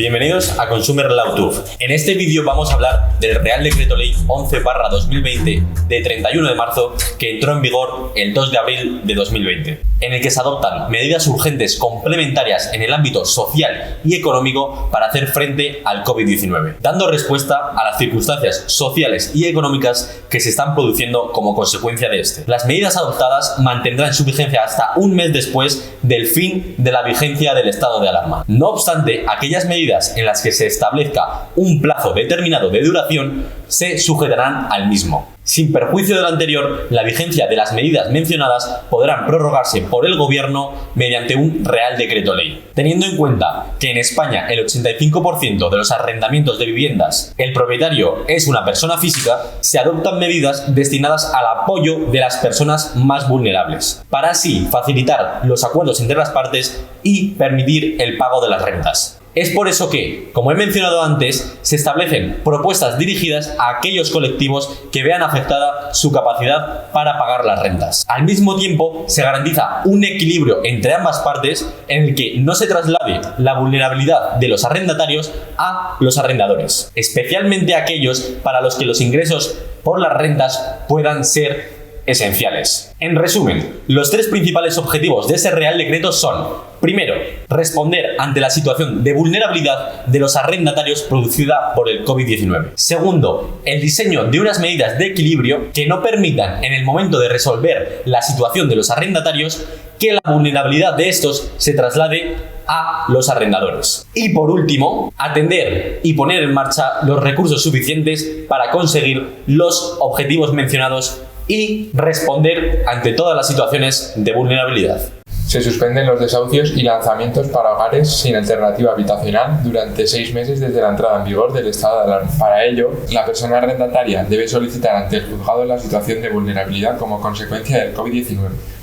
Bienvenidos a Consumer Law Tube. En este vídeo vamos a hablar del Real Decreto Ley 11/2020 de 31 de marzo que entró en vigor el 2 de abril de 2020, en el que se adoptan medidas urgentes complementarias en el ámbito social y económico para hacer frente al COVID-19, dando respuesta a las circunstancias sociales y económicas que se están produciendo como consecuencia de este. Las medidas adoptadas mantendrán su vigencia hasta un mes después del fin de la vigencia del estado de alarma. No obstante, aquellas medidas en las que se establezca un plazo determinado de duración se sujetarán al mismo. Sin perjuicio de lo anterior, la vigencia de las medidas mencionadas podrán prorrogarse por el Gobierno mediante un Real Decreto Ley. Teniendo en cuenta que en España el 85% de los arrendamientos de viviendas el propietario es una persona física, se adoptan medidas destinadas al apoyo de las personas más vulnerables, para así facilitar los acuerdos entre las partes y permitir el pago de las rentas. Es por eso que, como he mencionado antes, se establecen propuestas dirigidas a aquellos colectivos que vean afectada su capacidad para pagar las rentas. Al mismo tiempo, se garantiza un equilibrio entre ambas partes en el que no se traslade la vulnerabilidad de los arrendatarios a los arrendadores, especialmente aquellos para los que los ingresos por las rentas puedan ser esenciales. En resumen, los tres principales objetivos de ese Real Decreto son: primero, responder ante la situación de vulnerabilidad de los arrendatarios producida por el COVID-19. Segundo, el diseño de unas medidas de equilibrio que no permitan, en el momento de resolver la situación de los arrendatarios, que la vulnerabilidad de estos se traslade a los arrendadores. Y por último, atender y poner en marcha los recursos suficientes para conseguir los objetivos mencionados y responder ante todas las situaciones de vulnerabilidad. Se suspenden los desahucios y lanzamientos para hogares sin alternativa habitacional durante 6 meses desde la entrada en vigor del estado de alarma. Para ello, la persona arrendataria debe solicitar ante el juzgado la situación de vulnerabilidad como consecuencia del COVID-19,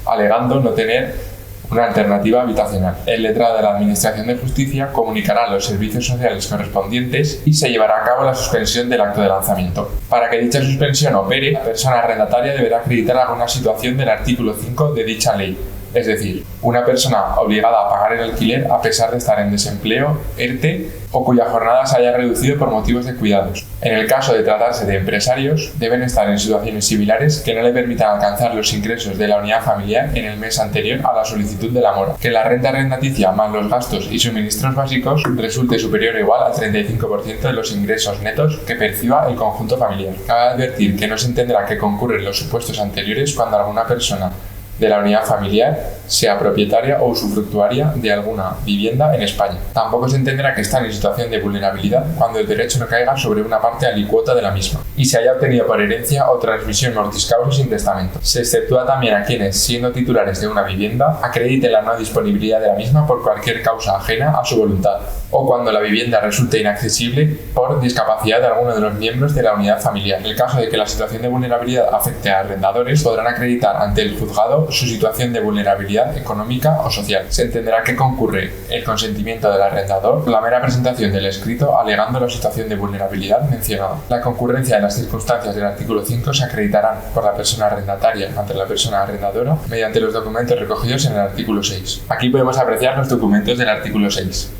alegando no tener una alternativa habitacional. El letrado de la Administración de Justicia comunicará a los servicios sociales correspondientes y se llevará a cabo la suspensión del acto de lanzamiento. Para que dicha suspensión opere, la persona arrendataria deberá acreditar alguna situación del artículo 5 de dicha ley, es decir, una persona obligada a pagar el alquiler a pesar de estar en desempleo, ERTE o cuya jornada se haya reducido por motivos de cuidados. En el caso de tratarse de empresarios, deben estar en situaciones similares que no le permitan alcanzar los ingresos de la unidad familiar en el mes anterior a la solicitud de la mora. Que la renta arrendaticia más los gastos y suministros básicos resulte superior o igual al 35% de los ingresos netos que perciba el conjunto familiar. Cabe advertir que no se entenderá que concurren los supuestos anteriores cuando alguna persona de la unidad familiar sea propietaria o usufructuaria de alguna vivienda en España. Tampoco se entenderá que están en situación de vulnerabilidad cuando el derecho no caiga sobre una parte alicuota de la misma y se haya obtenido por herencia o transmisión mortis causa sin testamento. Se exceptúa también a quienes, siendo titulares de una vivienda, acrediten la no disponibilidad de la misma por cualquier causa ajena a su voluntad o cuando la vivienda resulte inaccesible por discapacidad de alguno de los miembros de la unidad familiar. En el caso de que la situación de vulnerabilidad afecte a arrendadores, podrán acreditar ante el juzgado su situación de vulnerabilidad económica o social. Se entenderá que concurre el consentimiento del arrendador por la mera presentación del escrito alegando la situación de vulnerabilidad mencionada. La concurrencia de las circunstancias del artículo 5 se acreditarán por la persona arrendataria ante la persona arrendadora mediante los documentos recogidos en el artículo 6. Aquí podemos apreciar los documentos del artículo 6.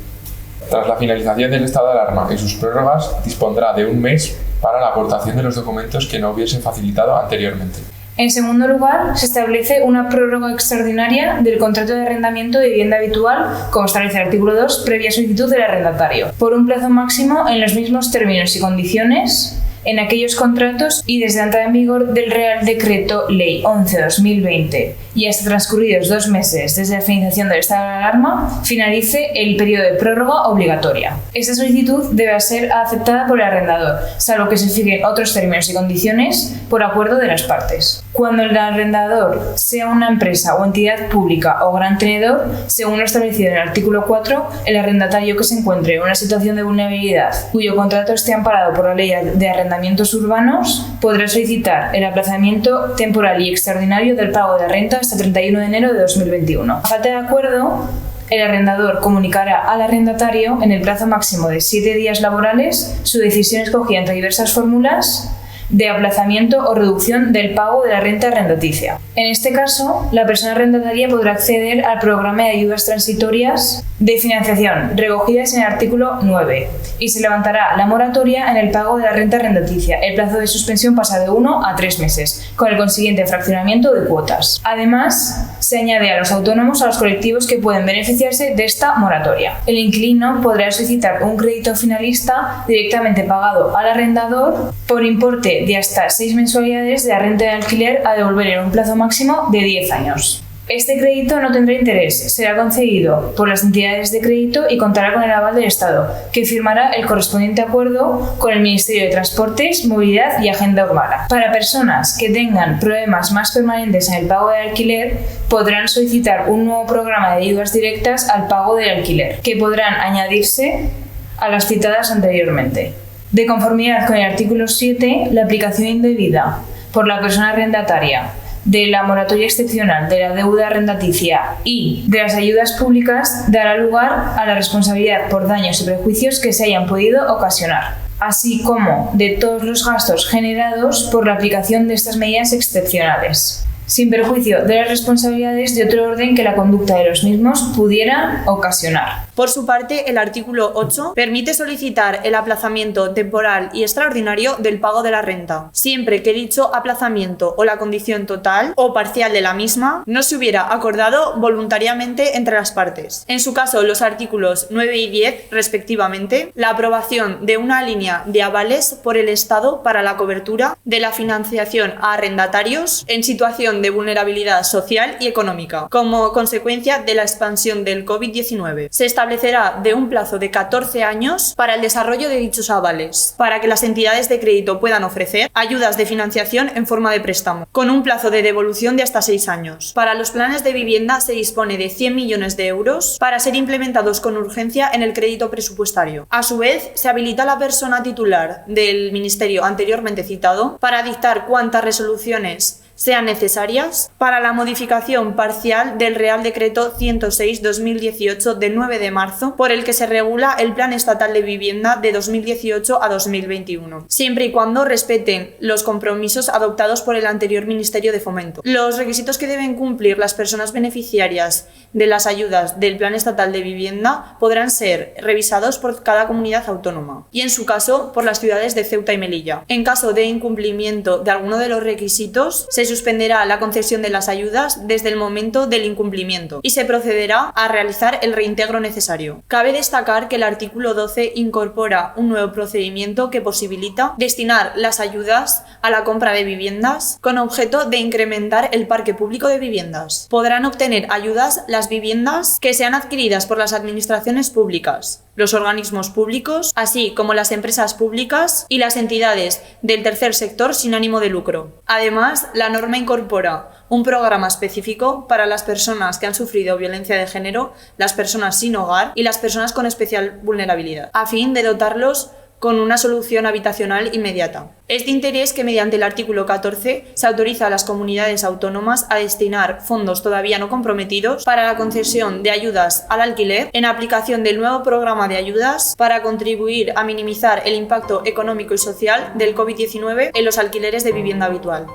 Tras la finalización del estado de alarma y sus prórrogas, dispondrá de un mes para la aportación de los documentos que no hubiesen facilitado anteriormente. En segundo lugar, se establece una prórroga extraordinaria del contrato de arrendamiento de vivienda habitual, como establece el artículo 2, previa solicitud del arrendatario, por un plazo máximo en los mismos términos y condiciones en aquellos contratos y desde la entrada en vigor del Real Decreto Ley 11/2020 y hasta transcurridos 2 meses desde la finalización del estado de alarma, finalice el periodo de prórroga obligatoria. Esta solicitud debe ser aceptada por el arrendador, salvo que se fijen otros términos y condiciones por acuerdo de las partes. Cuando el arrendador sea una empresa o entidad pública o gran tenedor, según lo establecido en el artículo 4, el arrendatario que se encuentre en una situación de vulnerabilidad cuyo contrato esté amparado por la ley de arrendamientos urbanos podrá solicitar el aplazamiento temporal y extraordinario del pago de la renta hasta 31 de enero de 2021. A falta de acuerdo, el arrendador comunicará al arrendatario en el plazo máximo de 7 días laborales su decisión escogida entre diversas fórmulas de aplazamiento o reducción del pago de la renta arrendaticia. En este caso, la persona arrendataria podrá acceder al programa de ayudas transitorias de financiación recogidas en el artículo 9 y se levantará la moratoria en el pago de la renta arrendaticia. El plazo de suspensión pasa de 1 a 3 meses, con el consiguiente fraccionamiento de cuotas. Además, se añade a los autónomos a los colectivos que pueden beneficiarse de esta moratoria. El inquilino podrá solicitar un crédito finalista directamente pagado al arrendador por importe de hasta 6 mensualidades de la renta de alquiler a devolver en un plazo máximo de 10 años. Este crédito no tendrá interés, será concedido por las entidades de crédito y contará con el aval del Estado, que firmará el correspondiente acuerdo con el Ministerio de Transportes, Movilidad y Agenda Urbana. Para personas que tengan problemas más permanentes en el pago del alquiler, podrán solicitar un nuevo programa de ayudas directas al pago del alquiler, que podrán añadirse a las citadas anteriormente. De conformidad con el artículo 7, la aplicación indebida por la persona arrendataria de la moratoria excepcional de la deuda arrendaticia y de las ayudas públicas dará lugar a la responsabilidad por daños y perjuicios que se hayan podido ocasionar, así como de todos los gastos generados por la aplicación de estas medidas excepcionales, sin perjuicio de las responsabilidades de otro orden que la conducta de los mismos pudiera ocasionar. Por su parte, el artículo 8 permite solicitar el aplazamiento temporal y extraordinario del pago de la renta, siempre que dicho aplazamiento o la condición total o parcial de la misma no se hubiera acordado voluntariamente entre las partes. En su caso, los artículos 9 y 10, respectivamente, la aprobación de una línea de avales por el Estado para la cobertura de la financiación a arrendatarios en situación de vulnerabilidad social y económica, como consecuencia de la expansión del COVID-19. Se establecerá de un plazo de 14 años para el desarrollo de dichos avales, para que las entidades de crédito puedan ofrecer ayudas de financiación en forma de préstamo, con un plazo de devolución de hasta 6 años. Para los planes de vivienda se dispone de 100 millones de euros para ser implementados con urgencia en el crédito presupuestario. A su vez, se habilita a la persona titular del ministerio anteriormente citado para dictar cuantas resoluciones sean necesarias para la modificación parcial del Real Decreto 106/2018 de 9 de marzo, por el que se regula el Plan Estatal de Vivienda de 2018 a 2021, siempre y cuando respeten los compromisos adoptados por el anterior Ministerio de Fomento. Los requisitos que deben cumplir las personas beneficiarias de las ayudas del Plan Estatal de Vivienda podrán ser revisados por cada comunidad autónoma y, en su caso, por las ciudades de Ceuta y Melilla. En caso de incumplimiento de alguno de los requisitos, se suspenderá la concesión de las ayudas desde el momento del incumplimiento y se procederá a realizar el reintegro necesario. Cabe destacar que el artículo 12 incorpora un nuevo procedimiento que posibilita destinar las ayudas a la compra de viviendas con objeto de incrementar el parque público de viviendas. Podrán obtener ayudas las viviendas que sean adquiridas por las administraciones públicas, los organismos públicos, así como las empresas públicas y las entidades del tercer sector sin ánimo de lucro. Además, la norma incorpora un programa específico para las personas que han sufrido violencia de género, las personas sin hogar y las personas con especial vulnerabilidad, a fin de dotarlos con una solución habitacional inmediata. Es de interés que mediante el artículo 14 se autoriza a las comunidades autónomas a destinar fondos todavía no comprometidos para la concesión de ayudas al alquiler en aplicación del nuevo programa de ayudas para contribuir a minimizar el impacto económico y social del COVID-19 en los alquileres de vivienda habitual.